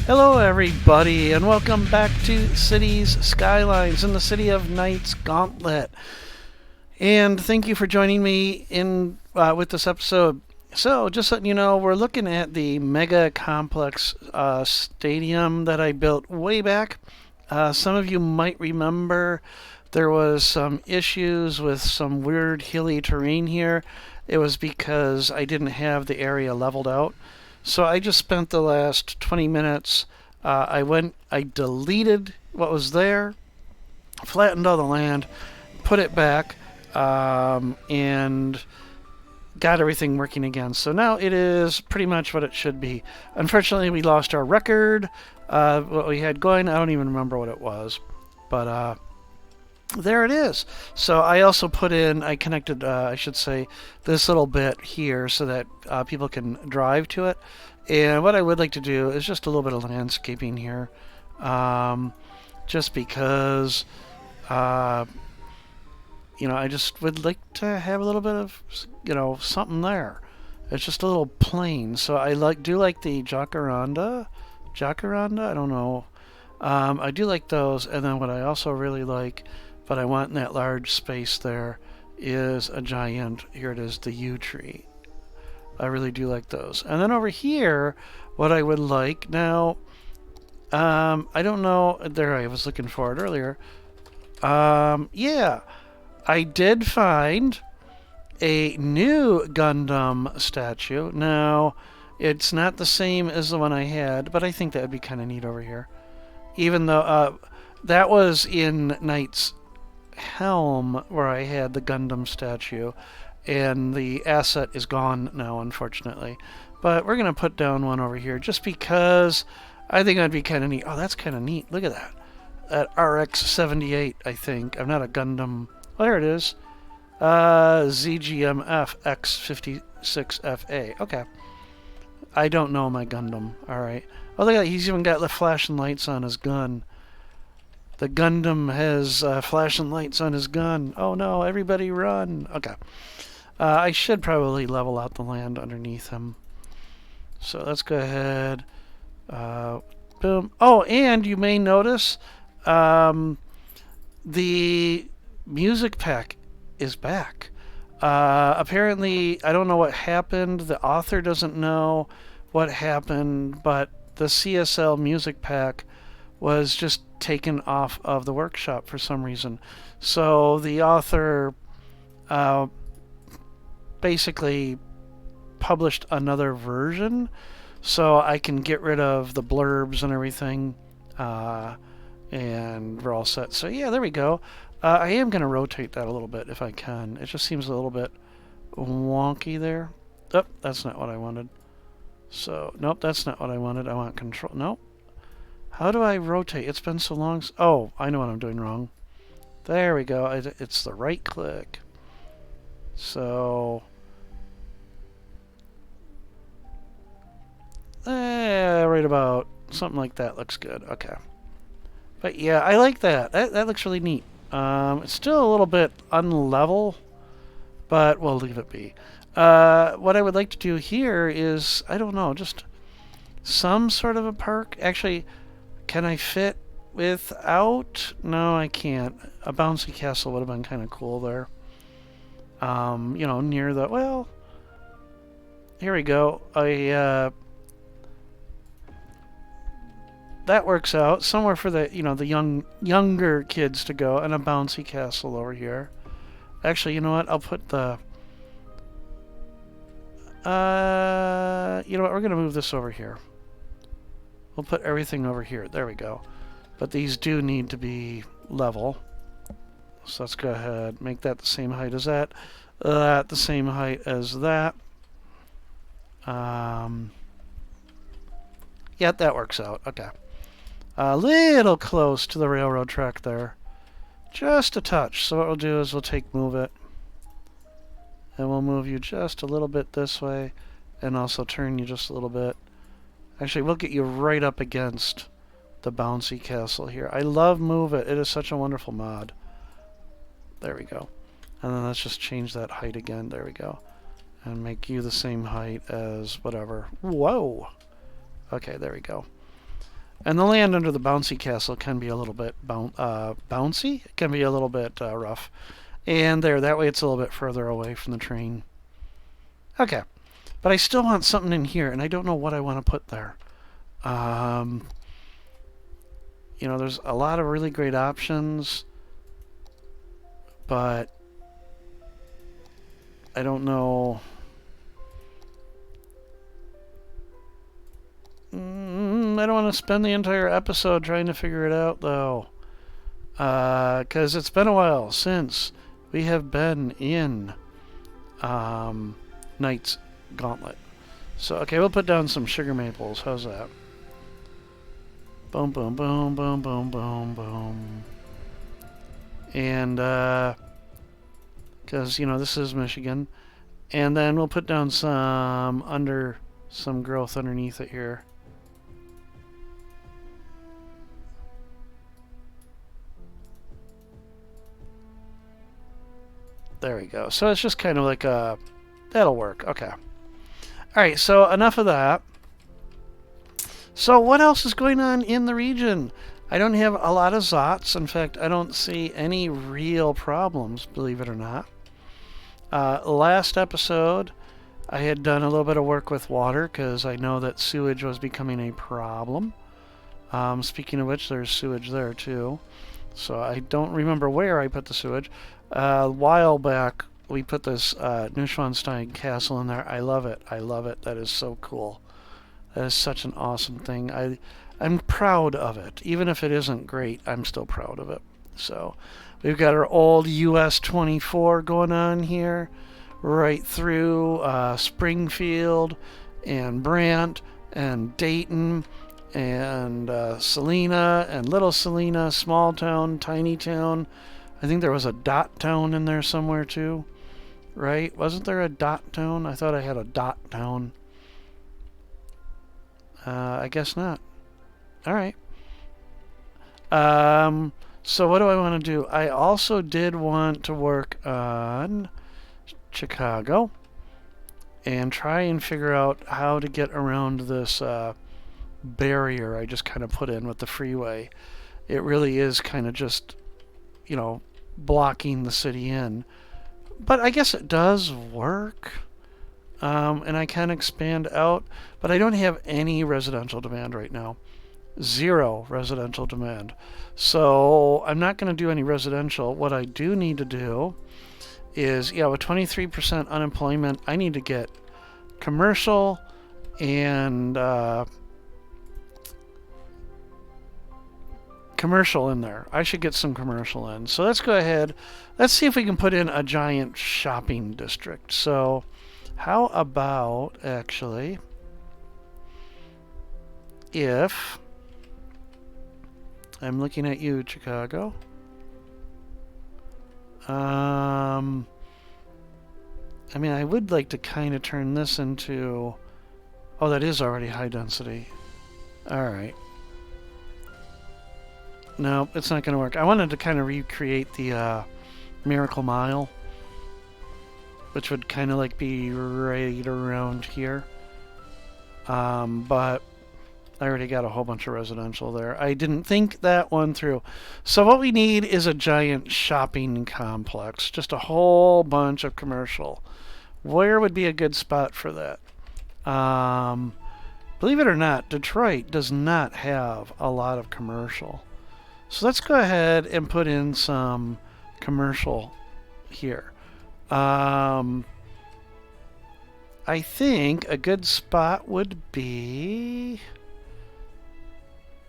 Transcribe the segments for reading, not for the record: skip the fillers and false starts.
Hello, everybody, and welcome back to Cities Skylines in the City of Knights Gauntlet. And thank you for joining me in with this episode. So, just letting you know, we're looking at the mega complex stadium that I built way back. Some of you might remember there was some issues with some weird hilly terrain here. It was because I didn't have the area leveled out. So I just spent the last 20 minutes. I deleted what was there, flattened all the land, put it back, and got everything working again. So now it is pretty much what it should be. Unfortunately, we lost our record. What we had going, I don't even remember what it was. But there it is. So I also I connected, I should say, this little bit here so that people can drive to it. And what I would like to do is just a little bit of landscaping here. Just because, I just would like to have a little bit of, something there. It's just a little plain. So I do like the jacaranda. Jacaranda? I don't know. I do like those. And then what I also really like, but I want in that large space there, is a giant, here it is, the yew tree. I really do like those. And then over here, what I would like, now, I don't know, there I was looking for it earlier. Yeah, I did find a new Gundam statue. Now, it's not the same as the one I had, but I think that would be kind of neat over here. Even though, that was in Knight's Helm, where I had the Gundam statue, and the asset is gone now, unfortunately. But we're going to put down one over here just because I think that'd be kind of neat. Oh, that's kind of neat. Look at that. That RX-78, I think. I'm not a Gundam. Oh, there it is. ZGMF X56FA. Okay. I don't know my Gundam. Alright. Oh, look at that. He's even got the flashing lights on his gun. The Gundam has flashing lights on his gun. Oh no, everybody run. Okay. I should probably level out the land underneath him. So let's go ahead. Boom. Oh, and you may notice the music pack is back. Apparently, I don't know what happened. The author doesn't know what happened, but the CSL music pack was just taken off of the workshop for some reason. So the author basically published another version so I can get rid of the blurbs and everything, and we're all set. So yeah, there we go. I am going to rotate that a little bit if I can. It just seems a little bit wonky there. Oh, that's not what I wanted. So, nope, that's not what I wanted. I want control. Nope. How do I rotate? It's been so long. Oh, I know what I'm doing wrong. There we go. It's the right click. So, right about something like that looks good. Okay. But yeah, I like that. That looks really neat. It's still a little bit unlevel, but we'll leave it be. What I would like to do here is, I don't know, just some sort of a park. Actually, can I fit without? No, I can't. A bouncy castle would have been kind of cool there. Near the, well, here we go. That works out. Somewhere for the, the younger kids to go, and a bouncy castle over here. Actually, you know what? I'll put the, you know what? We're going to move this over here. We'll put everything over here. There we go. But these do need to be level. So let's go ahead, make that the same height as that. That the same height as that. Yeah, that works out. Okay. A little close to the railroad track there. Just a touch. So what we'll do is we'll move it. And we'll move you just a little bit this way. And also turn you just a little bit. Actually, we'll get you right up against the bouncy castle here. I love Move It. It is such a wonderful mod. There we go. And then let's just change that height again. There we go. And make you the same height as whatever. Whoa! Okay, there we go. And the land under the bouncy castle can be a little bit bouncy. It can be a little bit rough. And that way it's a little bit further away from the train. Okay. But I still want something in here, and I don't know what I want to put there. There's a lot of really great options, but I don't know. I don't want to spend the entire episode trying to figure it out, though. Because it's been a while since we have been in Knight's Gauntlet. So, okay, we'll put down some sugar maples. How's that? Boom, boom, boom, boom, boom, boom, boom. And, because, this is Michigan. And then we'll put down some growth underneath it here. There we go. So it's just kind of like that'll work. Okay. Alright, so enough of that. So what else is going on in the region? I don't have a lot of Zots. In fact, I don't see any real problems, believe it or not. Last episode, I had done a little bit of work with water because I know that sewage was becoming a problem. Speaking of which, there's sewage there too. So I don't remember where I put the sewage. A while back, we put this Neuschwanstein castle in there. I love it. I love it. That is so cool. That is such an awesome thing. I'm proud of it. Even if it isn't great, I'm still proud of it. So we've got our old US 24 going on here, right through Springfield and Brant and Dayton and Salina and Little Salina, small town, tiny town. I think there was a dot town in there somewhere too, right? Wasn't there a dot town? I thought I had a dot town. I guess not. All right. So what do I want to do? I also did want to work on Chicago and try and figure out how to get around this barrier I just kind of put in with the freeway. It really is kind of just, blocking the city in. But I guess it does work. And I can expand out, but I don't have any residential demand right now. 0 residential demand. So I'm not going to do any residential. What I do need to do is, with 23% unemployment, I need to get commercial and commercial in there. I should get some commercial in. So let's go ahead. Let's see if we can put in a giant shopping district. So how about, actually, if I'm looking at you, Chicago. I would like to kind of turn this into... Oh, that is already high density. Alright. No, it's not going to work. I wanted to kind of recreate the Miracle Mile, which would kind of like be right around here. But I already got a whole bunch of residential there. I didn't think that one through. So what we need is a giant shopping complex. Just a whole bunch of commercial. Where would be a good spot for that? Believe it or not, Detroit does not have a lot of commercial. So let's go ahead and put in some commercial here. I think a good spot would be...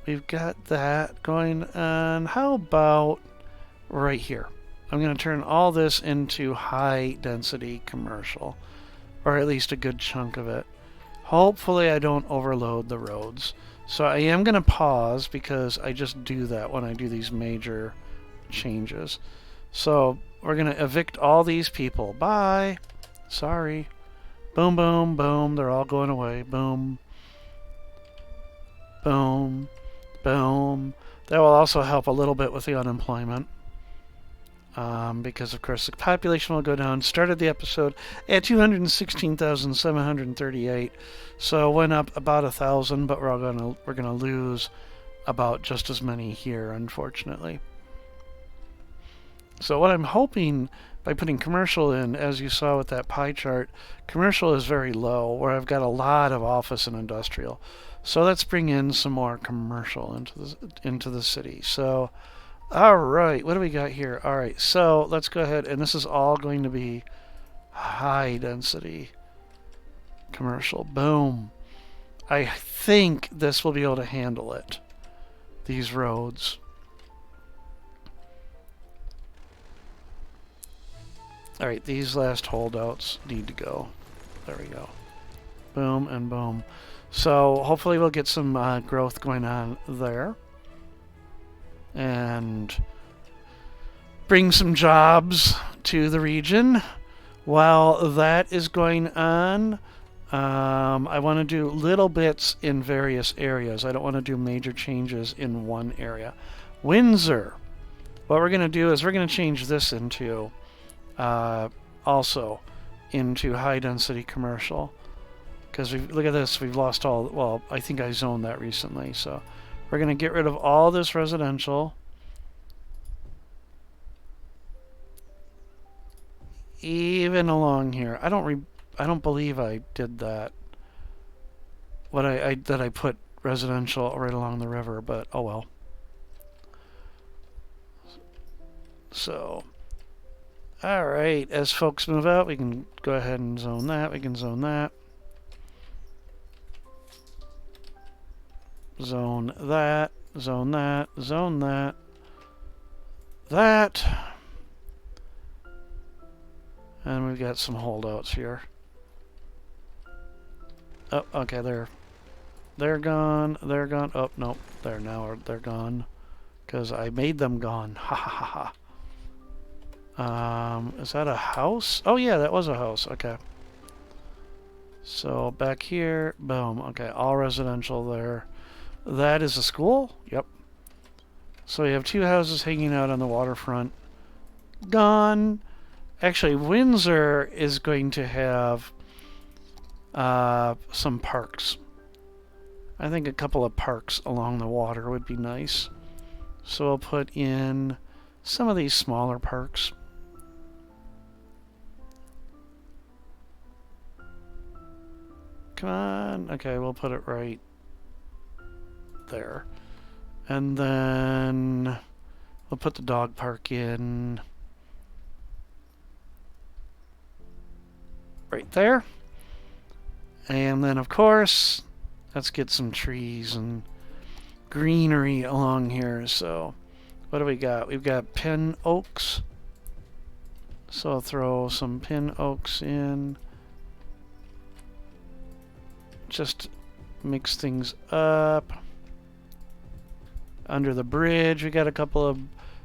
We've got that going on. How about right here? I'm going to turn all this into high density commercial, or at least a good chunk of it. Hopefully I don't overload the roads. So I am going to pause because I just do that when I do these major changes. So we're going to evict all these people. Bye. Sorry. Boom, boom, boom. They're all going away. Boom. Boom. Boom. That will also help a little bit with the unemployment. Because, of course, the population will go down. Started the episode at 216,738. So went up about 1,000, but we're gonna lose about just as many here, unfortunately. So what I'm hoping by putting commercial in, as you saw with that pie chart, commercial is very low, where I've got a lot of office and industrial. So let's bring in some more commercial into the city. So, all right, what do we got here? All right, so let's go ahead, and this is all going to be high density commercial. Boom. I think this will be able to handle it. These roads. Alright, these last holdouts need to go. There we go. Boom and boom. So hopefully we'll get some growth going on there. And bring some jobs to the region. While that is going on, I want to do little bits in various areas. I don't want to do major changes in one area. Windsor. What we're going to do is we're going to change this into also into high density commercial, because look at this, we've lost all, well, I think I zoned that recently, so we're going to get rid of all this residential, even along here. I don't believe I did that, that I put residential right along the river, but oh well. So alright, as folks move out, we can go ahead and zone that. We can zone that. Zone that. Zone that. Zone that. That. And we've got some holdouts here. Oh, okay, they're gone. They're gone. Oh, nope. They're gone. Because I made them gone. Ha ha ha ha. Is that a house? Oh yeah, that was a house. Okay. So back here, boom. Okay, all residential there. That is a school? Yep. So we have two houses hanging out on the waterfront. Gone. Actually, Windsor is going to have some parks. I think a couple of parks along the water would be nice. So I'll put in some of these smaller parks. Come on. Okay, we'll put it right there. And then we'll put the dog park in right there. And then, of course, let's get some trees and greenery along here. So what do we got? We've got pin oaks. So I'll throw some pin oaks in. Just mix things up. Under the bridge, we got a couple of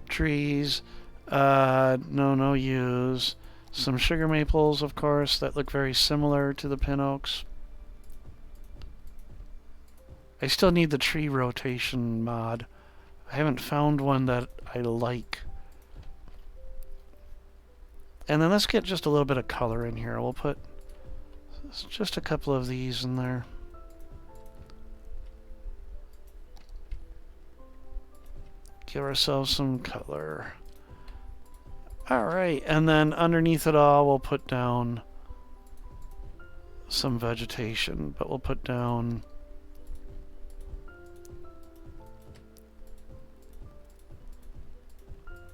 trees. No use. Some sugar maples, of course, that look very similar to the pin oaks. I still need the tree rotation mod. I haven't found one that I like. And then let's get just a little bit of color in here. We'll put just a couple of these in there. Give ourselves some color. Alright, and then underneath it all we'll put down some vegetation, but we'll put down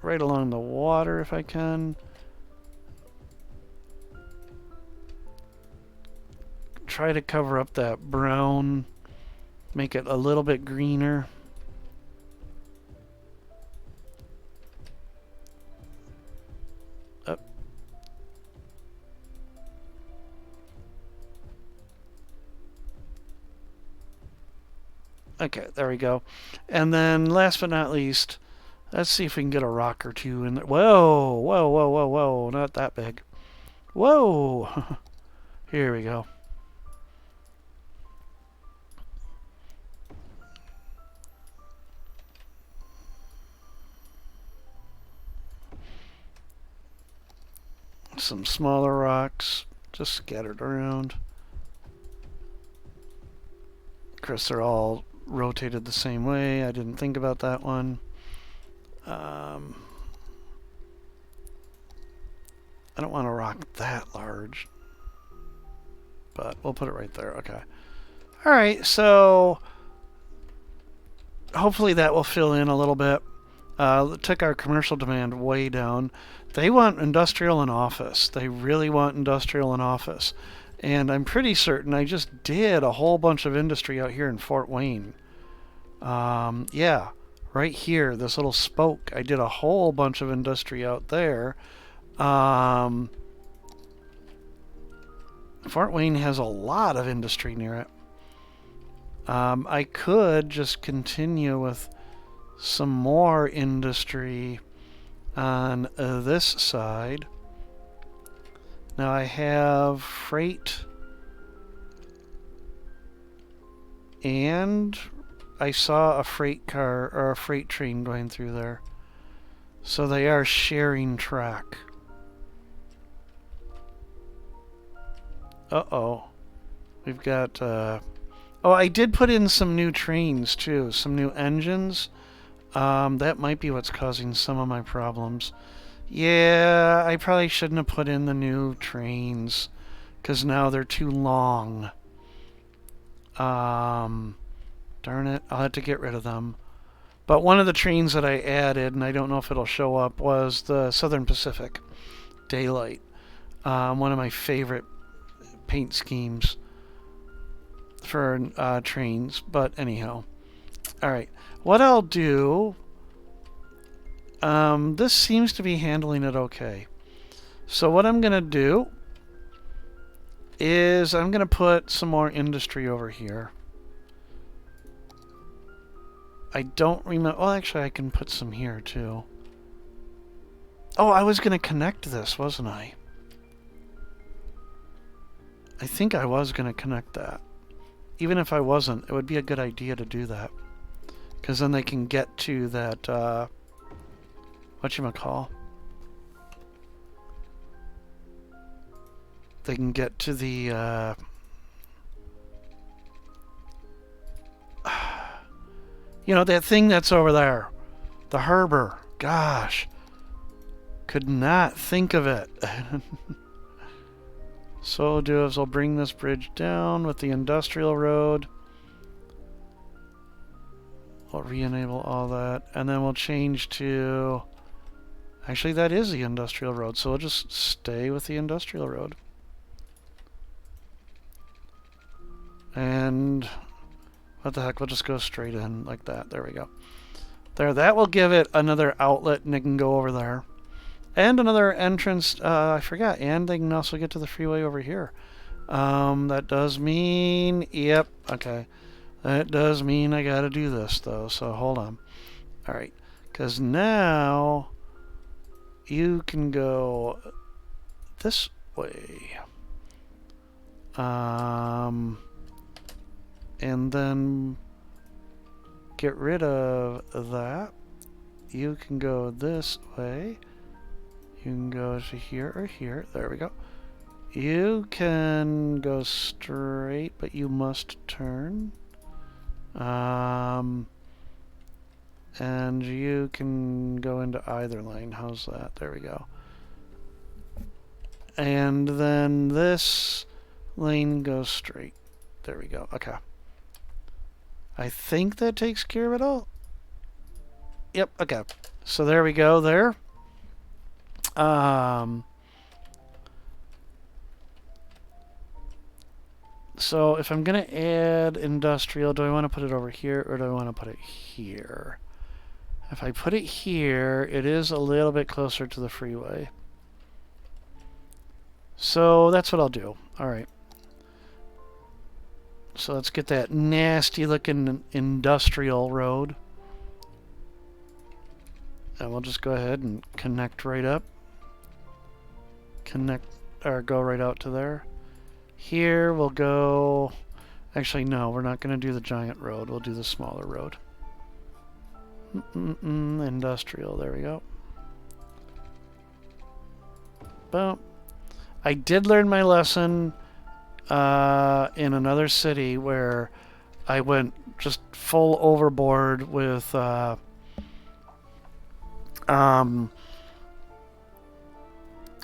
right along the water if I can. Try to cover up that brown, make it a little bit greener. Up. Okay, there we go. And then last but not least, let's see if we can get a rock or two in there. Whoa, whoa, whoa, whoa, whoa, not that big. Whoa! Here we go. Some smaller rocks just scattered around. Of course, they're all rotated the same way. I didn't think about that one. I don't want a rock that large, but we'll put it right there. Okay. All right, so hopefully that will fill in a little bit. Took our commercial demand way down. They want industrial and office. They really want industrial and office. And I'm pretty certain I just did a whole bunch of industry out here in Fort Wayne. Yeah, right here, this little spoke. I did a whole bunch of industry out there. Fort Wayne has a lot of industry near it. I could just continue with some more industry on this side. Now I have freight, and I saw a freight car or a freight train going through there. So they are sharing track. Uh-oh. We've got, oh, I did put in some new trains, too. Some new engines. That might be what's causing some of my problems. Yeah, I probably shouldn't have put in the new trains, because now they're too long. Darn it, I'll have to get rid of them. But one of the trains that I added, and I don't know if it'll show up, was the Southern Pacific Daylight. One of my favorite paint schemes for trains, but anyhow. Alright, what I'll do, this seems to be handling it okay. So what I'm going to do is I'm going to put some more industry over here. I don't remember, well actually I can put some here too. Oh, I was going to connect this, wasn't I? I think I was going to connect that. Even if I wasn't, it would be a good idea to do that. Because then they can get to that, whatchamacall? They can get to the, you know, that thing that's over there. The harbor. Gosh. Could not think of it. So what we'll do is we'll bring this bridge down with the industrial road. We'll re-enable all that. And then we'll change to... Actually, that is the industrial road, so we'll just stay with the industrial road. And... what the heck, we'll just go straight in like that. There we go. There, that will give it another outlet, and it can go over there. And another entrance, I forgot, and they can also get to the freeway over here. That does mean, yep, okay. That does mean I gotta do this, though, so hold on. Alright, because now you can go this way. And then get rid of that. You can go this way. You can go to here or here. There we go. You can go straight, but you must turn. And you can go into either lane. How's that? There we go. And then this lane goes straight. There we go. Okay. I think that takes care of it all. Yep, okay. So there we go there. So if I'm going to add industrial, do I want to put it over here or do I want to put it here? If I put it here, it is a little bit closer to the freeway. So that's what I'll do. All right. So let's get that nasty looking industrial road. And we'll just go ahead and connect right up. Connect, or go right out to there. Here we'll go... Actually, no, we're not going to do the giant road. We'll do the smaller road. Industrial, there we go. Boom. I did learn my lesson in another city where I went just full overboard with or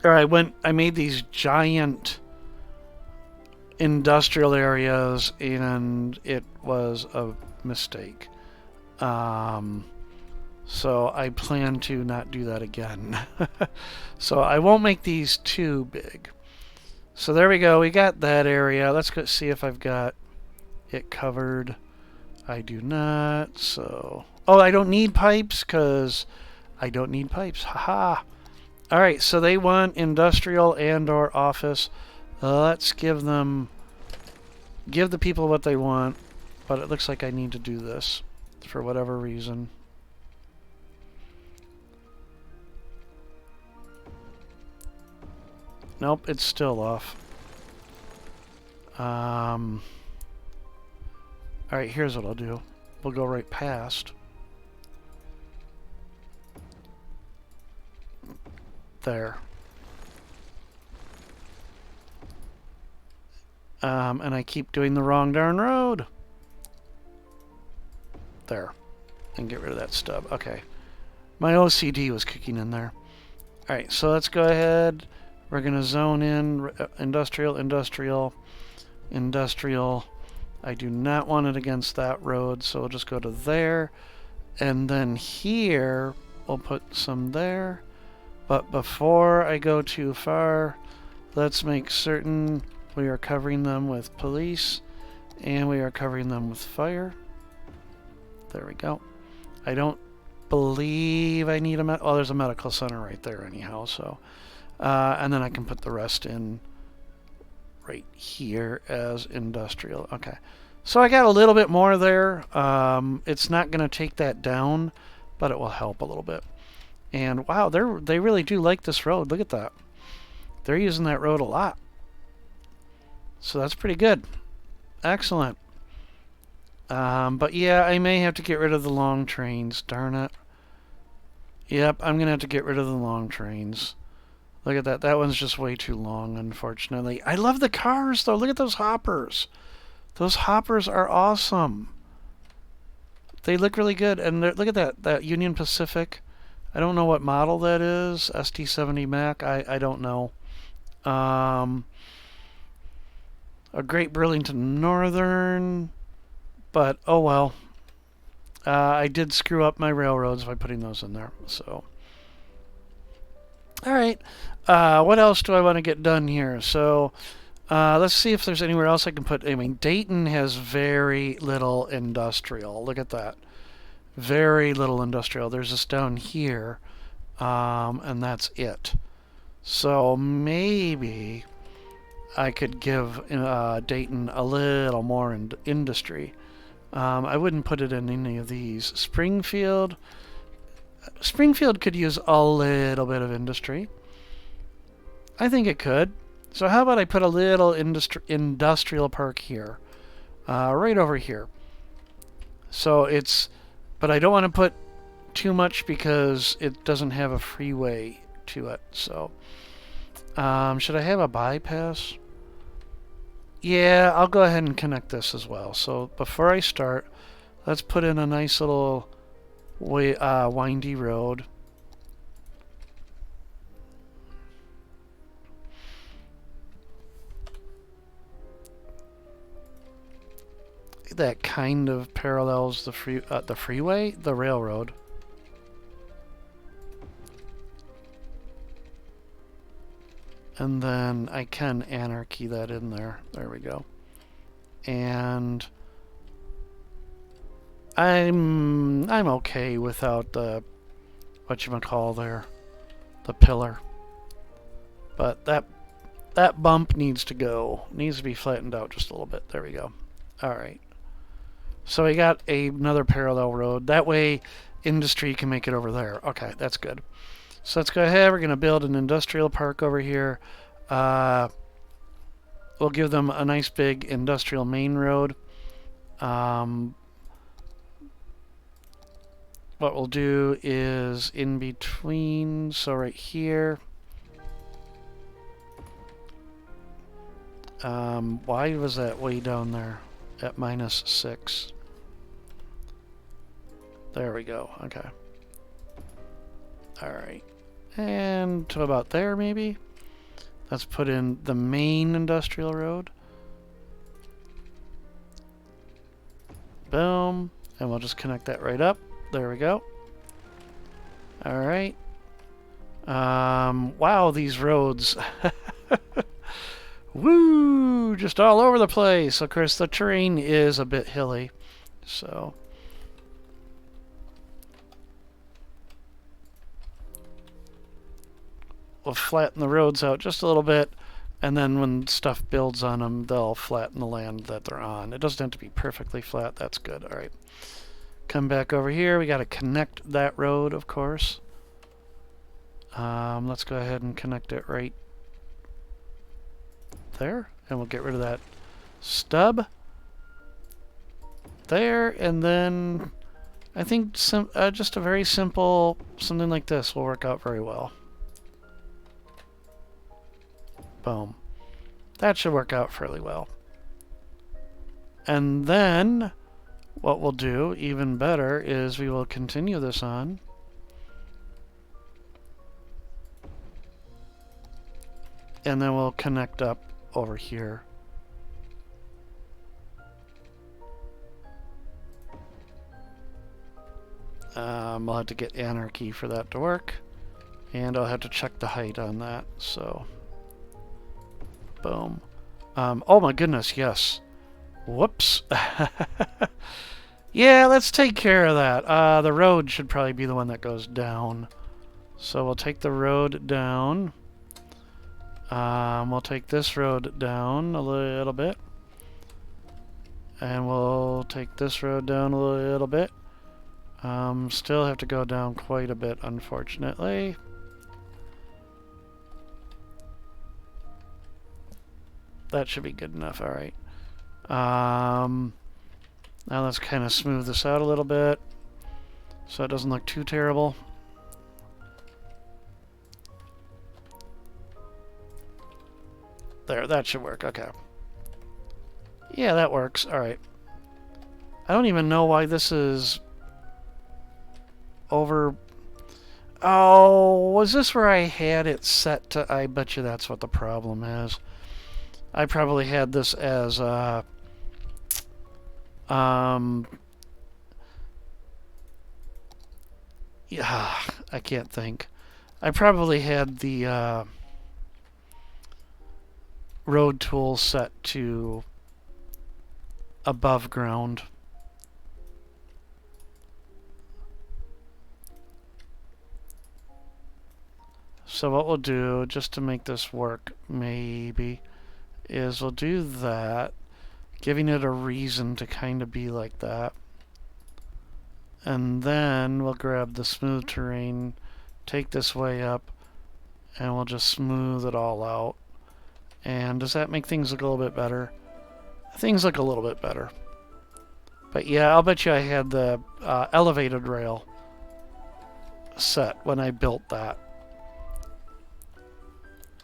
I made these giant industrial areas, and it was a mistake. So I plan to not do that again. So I won't make these too big. So there we go. We got that area. Let's go see if I've got it covered. I do not. So, oh, I don't need pipes because I don't need pipes. Haha. All right. So they want industrial and/or office. Let's give the people what they want. But it looks like I need to do this for whatever reason. Nope, it's still off. Alright, here's what I'll do. We'll go right past. There. And I keep doing the wrong darn road. There. And get rid of that stub. Okay. My OCD was kicking in there. Alright, so let's go ahead. We're going to zone in industrial, industrial, industrial. I do not want it against that road, so we'll just go to there. And then here, we'll put some there. But before I go too far, let's make certain we are covering them with police, and we are covering them with fire. There we go. I don't believe I need a oh, there's a medical center right there anyhow, so... and then I can put the rest in right here as industrial. Okay. So I got a little bit more there. It's not going to take that down, but it will help a little bit. And wow, they really do like this road. Look at that. They're using that road a lot. So that's pretty good. Excellent. But yeah, I may have to get rid of the long trains. Darn it. Yep, I'm going to have to get rid of the long trains. Look at that. That one's just way too long, unfortunately. I love the cars, though. Look at those hoppers. Those hoppers are awesome. They look really good. And look at that Union Pacific. I don't know what model that is. ST70 Mac. I don't know. A Great Burlington Northern. But, oh well. I did screw up my railroads by putting those in there. So... Alright, what else do I want to get done here? So, let's see if there's anywhere else I can put... I mean, Dayton has very little industrial. Look at that. Very little industrial. There's this down here, and that's it. So, maybe I could give Dayton a little more industry. I wouldn't put it in any of these. Springfield could use a little bit of industry. I think it could. So how about I put a little industrial park here. Right over here. So it's... But I don't want to put too much because it doesn't have a freeway to it. So... should I have a bypass? Yeah, I'll go ahead and connect this as well. So before I start, let's put in a nice little... windy road. That kind of parallels the freeway, the railroad. And then I can anarchy that in there. There we go. And I'm okay without the whatchamacall there, the pillar. But that bump needs to go. Needs to be flattened out just a little bit. There we go. All right. So we got another parallel road. That way industry can make it over there. Okay, that's good. So let's go ahead. We're going to build an industrial park over here. We'll give them a nice big industrial main road. What we'll do is in between, so right here. Why was that way down there at -6? There we go. Okay. Alright. And to about there, maybe? Let's put in the main industrial road. Boom. And we'll just connect that right up. There we go. Alright. Wow, these roads. Woo! Just all over the place. Of course, the terrain is a bit hilly. So... we'll flatten the roads out just a little bit, and then when stuff builds on them, they'll flatten the land that they're on. It doesn't have to be perfectly flat. That's good. All right. Come back over here. We got to connect that road, of course. Let's go ahead and connect it right there, and we'll get rid of that stub there, and then I think just a very simple something like this will work out very well. Boom. That should work out fairly well. And then what we'll do, even better, is we will continue this on. And then we'll connect up over here. We'll have to get anarchy for that to work. And I'll have to check the height on that, so... boom. Oh my goodness, yes. Whoops. Yeah, let's take care of that. The road should probably be the one that goes down. So we'll take the road down. We'll take this road down a little bit. And we'll take this road down a little bit. Still have to go down quite a bit, unfortunately. That should be good enough. All right. Now let's kind of smooth this out a little bit so it doesn't look too terrible. There, that should work. Okay. Yeah, that works. All right. I don't even know why this is over. Oh, was this where I had it set to? I bet you that's what the problem is. I probably had this as yeah, I can't think. I probably had the road tool set to above ground. So what we'll do, just to make this work, maybe, is we'll do that, giving it a reason to kind of be like that. And then we'll grab the smooth terrain, take this way up, and we'll just smooth it all out. And does that make things look a little bit better? Things look a little bit better. But yeah, I'll bet you I had the elevated rail set when I built that.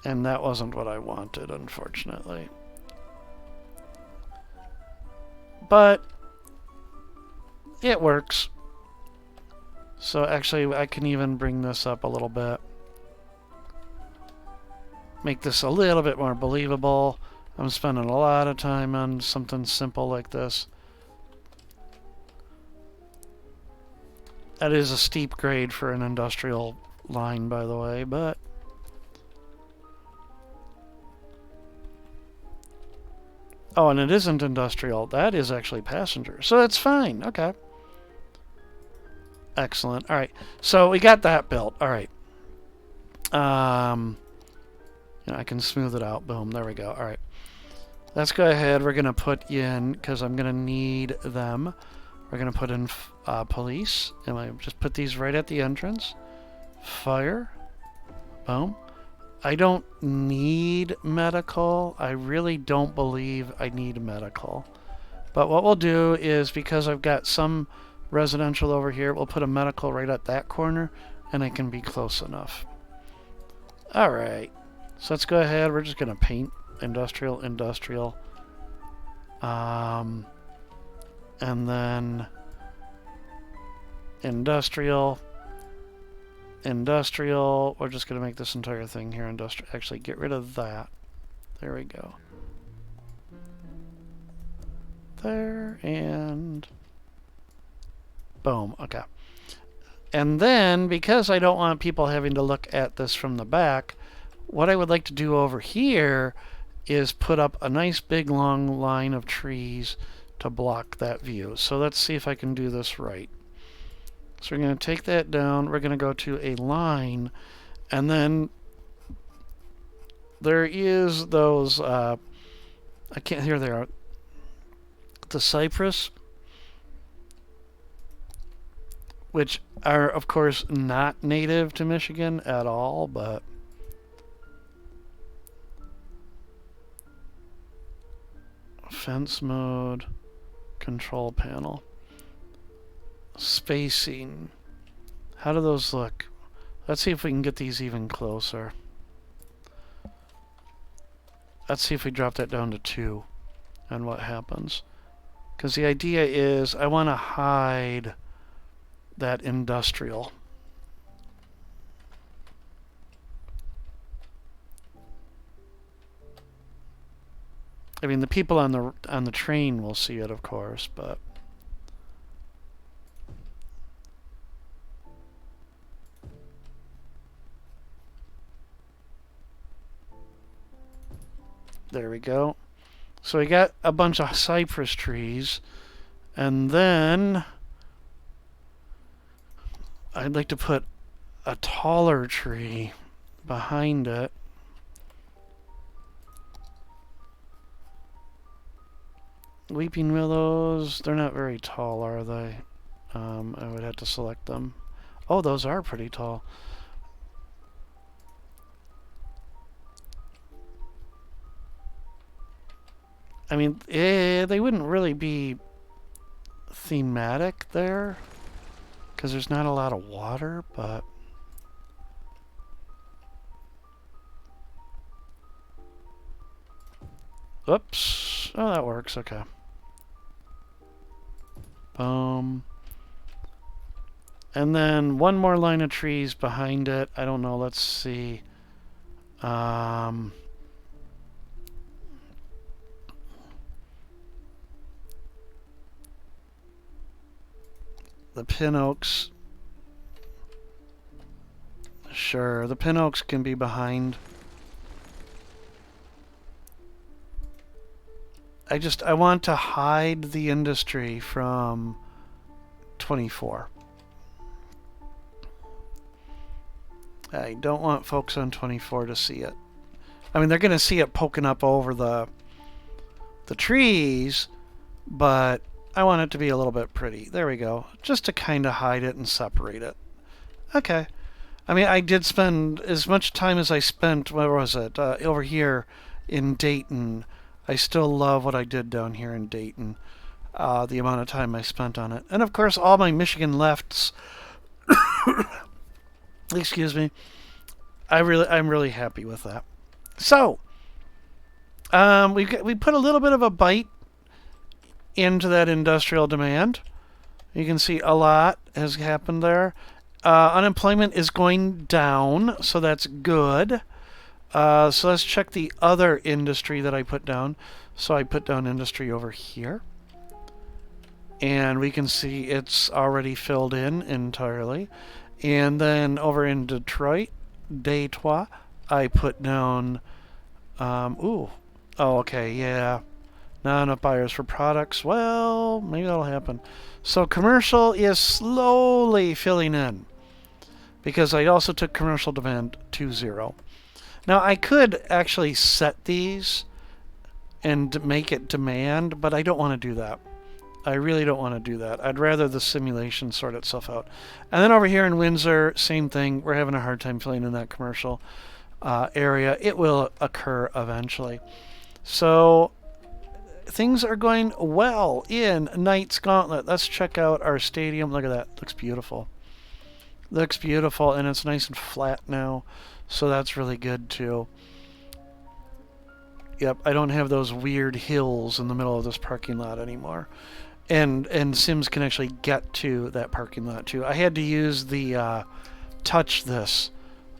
And that wasn't what I wanted, unfortunately. But it works. So actually, I can even bring this up a little bit. Make this a little bit more believable. I'm spending a lot of time on something simple like this. That is a steep grade for an industrial line, by the way, but... oh, and it isn't industrial. That is actually passenger. So it's fine. Okay. Excellent. All right. So we got that built. All right. You know, I can smooth it out. Boom. There we go. All right. Let's go ahead. We're going to put in, because I'm going to need them, we're going to put in police. And I just put these right at the entrance. Fire. Boom. I don't need medical. I really don't believe I need medical. But what we'll do is, because I've got some residential over here, we'll put a medical right at that corner, and I can be close enough. Alright. So let's go ahead. We're just going to paint industrial, industrial. And then industrial, industrial. We're just going to make this entire thing here industrial. Actually, get rid of that. There we go. There, and boom. Okay. And then, because I don't want people having to look at this from the back, what I would like to do over here is put up a nice big long line of trees to block that view. So let's see if I can do this right. So we're going to take that down. We're going to go to a line, and then there is those, I can't, here they are, the cypress, which are, of course, not native to Michigan at all, but fence mode, control panel, spacing. How do those look? Let's see if we can get these even closer. Let's see if we drop that down to 2 and what happens. Because the idea is I want to hide that industrial. I mean, the people on the train will see it, of course, but there we go. So we got a bunch of cypress trees, and then I'd like to put a taller tree behind it. Weeping willows, they're not very tall, are they? I would have to select them. Oh, those are pretty tall. I mean, they wouldn't really be thematic there, because there's not a lot of water, but oops. Oh, that works. Okay. Boom. And then one more line of trees behind it. I don't know. Let's see. The pin oaks. Sure, the pin oaks can be behind. I want to hide the industry from 24. I don't want folks on 24 to see it. I mean, they're going to see it poking up over the trees, but I want it to be a little bit pretty. There we go. Just to kind of hide it and separate it. Okay. I mean, I did spend as much time as I spent, where was it, over here in Dayton. I still love what I did down here in Dayton. The amount of time I spent on it. And of course, all my Michigan lefts, excuse me, I'm really happy with that. So, we put a little bit of a bite into that industrial demand. You can see a lot has happened there. Unemployment is going down, so that's good. So let's check the other industry that I put down. So I put down industry over here. And we can see it's already filled in entirely. And then over in Detroit, Detroit, I put down, oh, okay, yeah. Not enough buyers for products. Well, maybe that'll happen. So commercial is slowly filling in, because I also took commercial demand to 0. Now, I could actually set these and make it demand, but I don't want to do that. I really don't want to do that. I'd rather the simulation sort itself out. And then over here in Windsor, same thing. We're having a hard time filling in that commercial area. It will occur eventually. So things are going well in Knight's Gauntlet. Let's check out our stadium. Look at that. Looks beautiful. Looks beautiful, and it's nice and flat now. So that's really good, too. Yep, I don't have those weird hills in the middle of this parking lot anymore. and Sims can actually get to that parking lot too. I had to use the touch this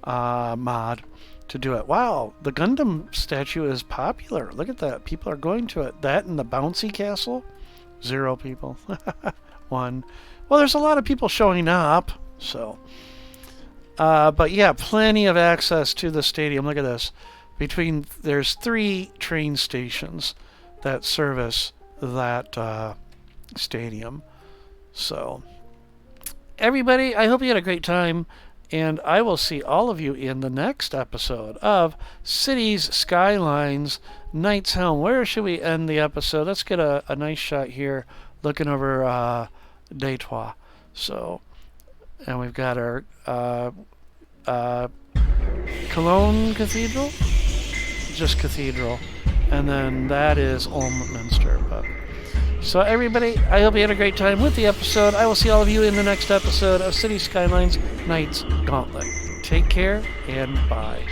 mod to do it. Wow, the Gundam statue is popular. Look at that. People are going to it. That and the bouncy castle, 0 people. 1. Well, there's a lot of people showing up, so. But yeah, plenty of access to the stadium. Look at this. There's 3 train stations that service that stadium. So, everybody, I hope you had a great time. And I will see all of you in the next episode of Cities, Skylines, Knight's Helm. Where should we end the episode? Let's get a nice shot here looking over Detroit. So, and we've got our Cologne Cathedral? Just Cathedral. And then that is Ulm-Minster. So everybody, I hope you had a great time with the episode. I will see all of you in the next episode of City Skylines Knights Gauntlet. Take care and bye.